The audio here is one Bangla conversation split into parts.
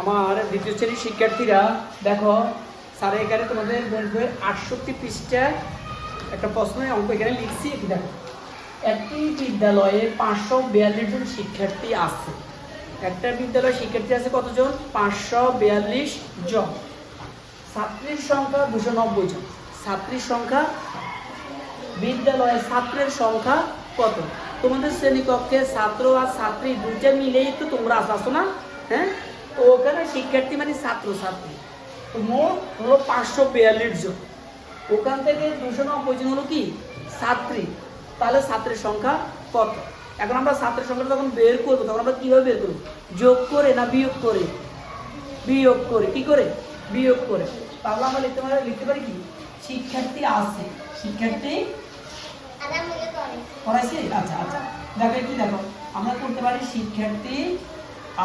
আমার দ্বিতীয় শ্রেণীর শিক্ষার্থীরা দেখো, স্যার এখানে তোমাদের বলবে 68 পৃষ্ঠায় একটা প্রশ্নের অঙ্ক এখানে লিখছি। দেখো, একটি বিদ্যালয়ে 542 জন শিক্ষার্থী আছে। একটা বিদ্যালয়ে শিক্ষার্থী আছে কতজন? 542 জন। ছাত্রীর সংখ্যা 290 জন। ছাত্রীর সংখ্যা, বিদ্যালয়ে ছাত্রের সংখ্যা কত? তোমাদের শ্রেণীকক্ষে ছাত্র আর ছাত্রী দুইটা মিলেই তো তোমরা আসো না? হ্যাঁ, তো ওখানে শিক্ষার্থী মানে ছাত্র ছাত্রী, তো মোট হলো 542 জন। ওখান থেকে 290 জন হলো কি ছাত্রী। তাহলে ছাত্রের সংখ্যা কত? এখন আমরা ছাত্রের সংখ্যা যখন বের করবো তখন আমরা কিভাবে বের করবো? যোগ করে না বিয়োগ করে? বিয়োগ করে। কি করে? বিয়োগ করে। তাহলে আমরা লিখতে পারি কি? শিক্ষার্থী আছে। শিক্ষার্থী পড়াইছি। আচ্ছা আচ্ছা, দেখো কি, দেখো আমরা করতে পারি শিক্ষার্থী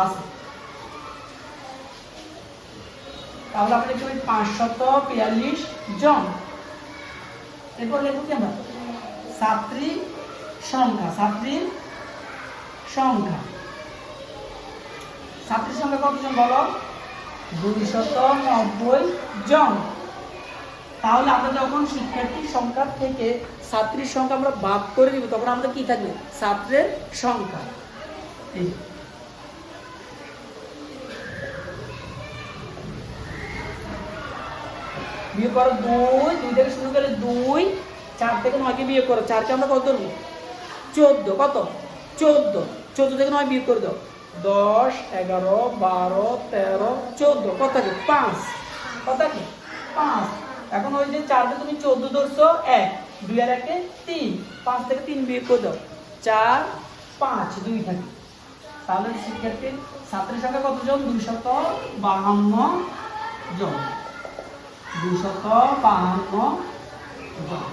আছে। তাহলে আমরা লিখতে পারি 542 জন। এরপর লিখবো কি আমরা? ছাত্রী সংখ্যা। ছাত্রীর সংখ্যা, ছাত্রীর সংখ্যা কতজন বলো? 290 জন। তাহলে আমরা যখন শিক্ষার্থীর সংখ্যা থেকে ছাত্রীর সংখ্যা আমরা ভাগ করে দিব তখন আমাদের কি থাকবে? ছাত্রের সংখ্যা। বিয়োগ করো 2 থেকে শুরু করে 2, 4 থেকে 9 কে বিয়োগ করো। 4 কে আমরা কত ধরবো? 14। কত? 14। 14 থেকে 9 বিয়োগ করে দাও। 10, 11, 12, 13, 14। কত থাকে? 5। কত থাকে? 5। এখন ওই যে 4 তে তুমি 14 ধরছো, 1, 2 আর 1 3, 5 থেকে 3 বিয়োগ করে দাও। 4, 5, 2 থাকে। তাহলে শিক্ষার্থীর ছাত্রীর সংখ্যা কতজন? 252 জন। 252 জন।